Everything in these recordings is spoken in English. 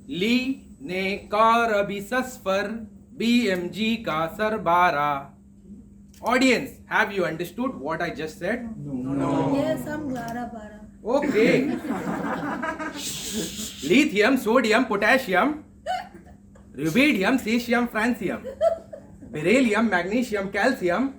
ली ने कार अभी सस्फर BMG का सरबारा. Audience, have you understood what I just said? Yes, हम 11-12. Okay. Lithium, sodium, potassium, rubidium, cesium, francium, beryllium, magnesium, calcium,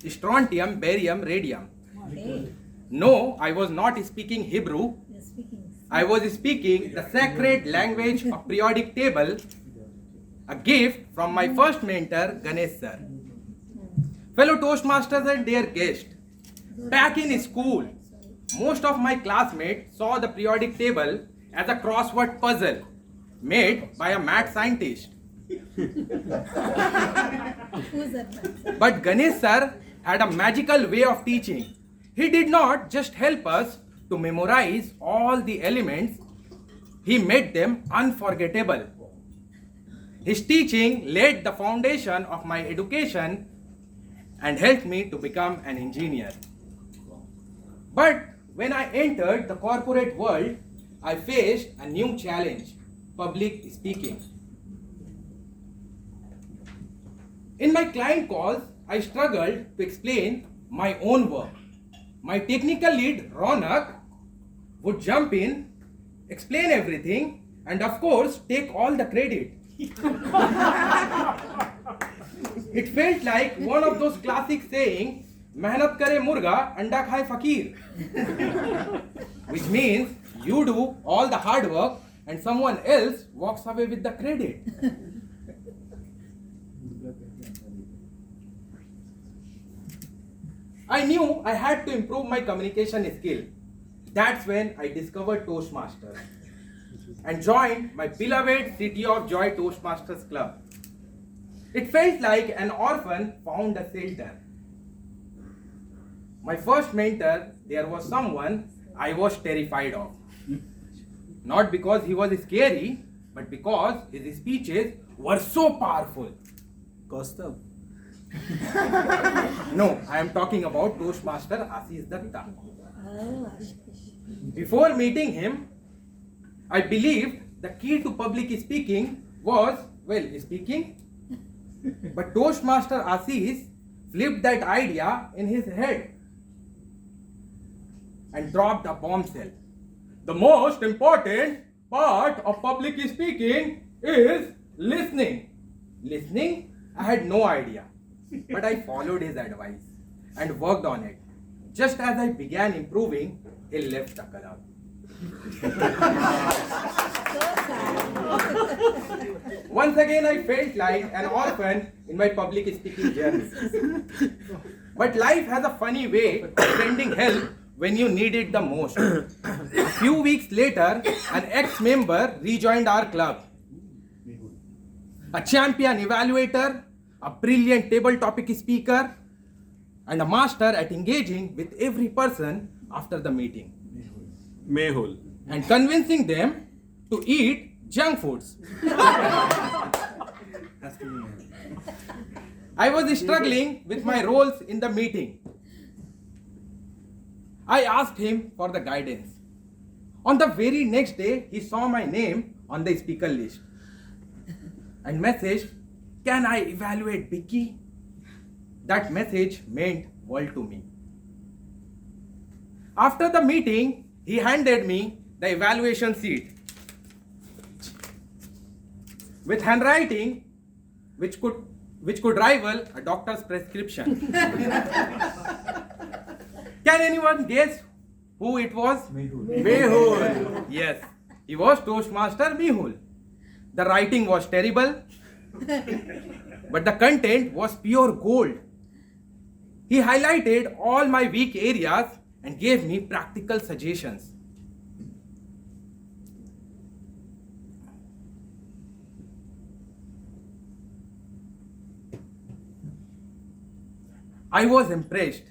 strontium, barium, radium. Okay, No, I was not speaking Hebrew. you're speaking. I was speaking the sacred language of periodic table, a gift from my first mentor, Ganesh sir. Fellow Toastmasters and dear guests, back in school, most of my classmates saw the periodic table as a crossword puzzle made by a mad scientist. Who's that man? But Ganesh sir had a magical way of teaching. He did not just help us to memorize all the elements, he made them unforgettable. His teaching laid the foundation of my education and helped me to become an engineer. But when I entered the corporate world, I faced a new challenge: public speaking. In my client calls, I struggled to explain my own work. My technical lead, Ronak, would jump in, explain everything, and of course, take all the credit. It felt like one of those classic sayings, "Mehnat kare murga, anda khaye fakir," which means you do all the hard work and someone else walks away with the credit. I knew I had to improve my communication skill. That's when I discovered Toastmasters and joined my beloved City of Joy Toastmasters Club. It felt like an orphan found a shelter. My first mentor, there was someone I was terrified of. Not because he was scary, but because his speeches were so powerful. Kaustav. No, I am talking about Toastmaster Ashish Datta. Oh, Ashish. Before meeting him, I believed the key to public speaking was, well, speaking. But Toastmaster Ashish flipped that idea in his head and dropped a bombshell. The most important part of public speaking is listening. Listening? I had no idea. But I followed his advice and worked on it. Just as I began improving, he left the club. So sad. Once again, I felt like an orphan in my public speaking journey. But life has a funny way of sending help when you need it the most. A few weeks later, an ex-member rejoined our club. A champion evaluator, a brilliant table topic speaker, and a master at engaging with every person after the meeting Mehul. and convincing them to eat junk foods. I was struggling with my roles in the meeting. I asked him for the guidance. On the very next day, he saw my name on the speaker list and messaged, "Can I evaluate Vicky?" That message meant world to me. After the meeting, he handed me the evaluation sheet with handwriting which could rival a doctor's prescription. Can anyone guess who it was? Mehul. Yes, he was Toastmaster Mehul. The writing was terrible, but the content was pure gold. He highlighted all my weak areas and gave me practical suggestions. I was impressed.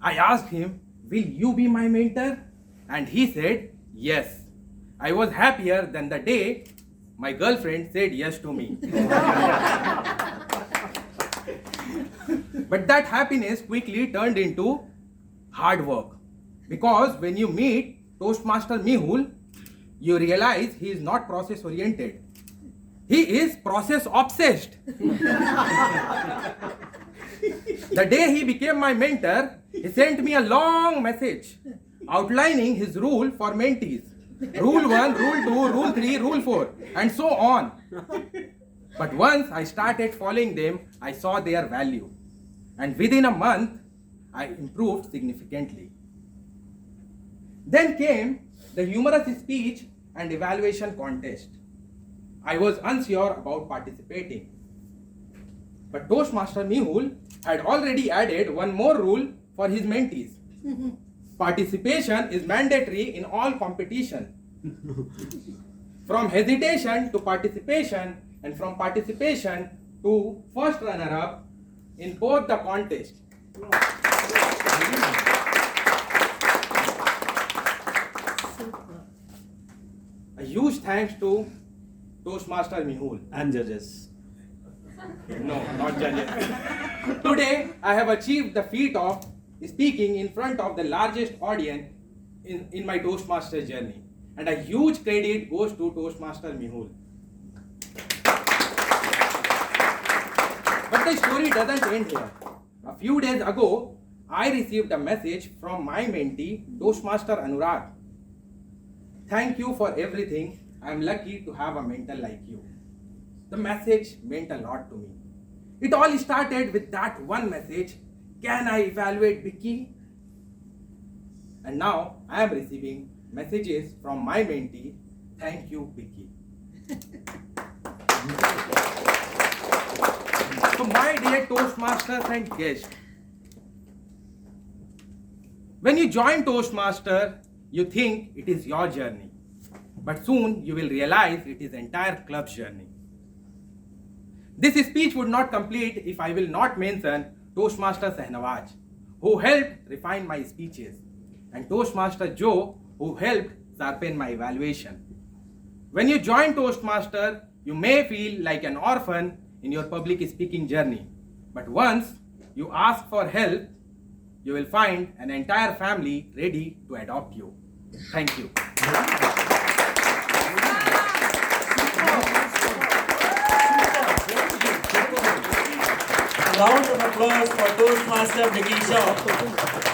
I asked him, "Will you be my mentor?" And he said, "Yes." I was happier than the day my girlfriend said yes to me. But that happiness quickly turned into hard work. Because when you meet Toastmaster Mehul, you realize he is not process oriented. He is process obsessed. The day he became my mentor, he sent me a long message outlining his rule for mentees. Rule 1, Rule 2, Rule 3, Rule 4, and so on. But once I started following them, I saw their value. And within a month, I improved significantly. Then came the humorous speech and evaluation contest. I was unsure about participating. But Toastmaster Mehul had already added one more rule for his mentees. Participation is mandatory in all competition. From hesitation to participation, and from participation to first runner-up in both the contest. Super. A huge thanks to Toastmaster Mehul. And judges. No, not judges. Today, I have achieved the feat of speaking in front of the largest audience in my Toastmaster journey. And a huge credit goes to Toastmaster Mehul. But the story doesn't end here. A few days ago, I received a message from my mentee, Toastmaster Anurag. Thank you for everything. I am lucky to have a mentor like you. The message meant a lot to me. It all started with that one message, can I evaluate Vicky? And now I am receiving messages from my mentee, thank you Vicky. So my dear Toastmasters and guests, when you join Toastmaster, you think it is your journey. But soon you will realize it is entire club's journey. This speech would not complete if I will not mention Toastmaster Sahnawaz, who helped refine my speeches, and Toastmaster Joe, who helped sharpen my evaluation. When you join Toastmaster, you may feel like an orphan in your public speaking journey. But once you ask for help, you will find an entire family ready to adopt you. Thank you. Round of applause for Toastmaster Vicky Shaw.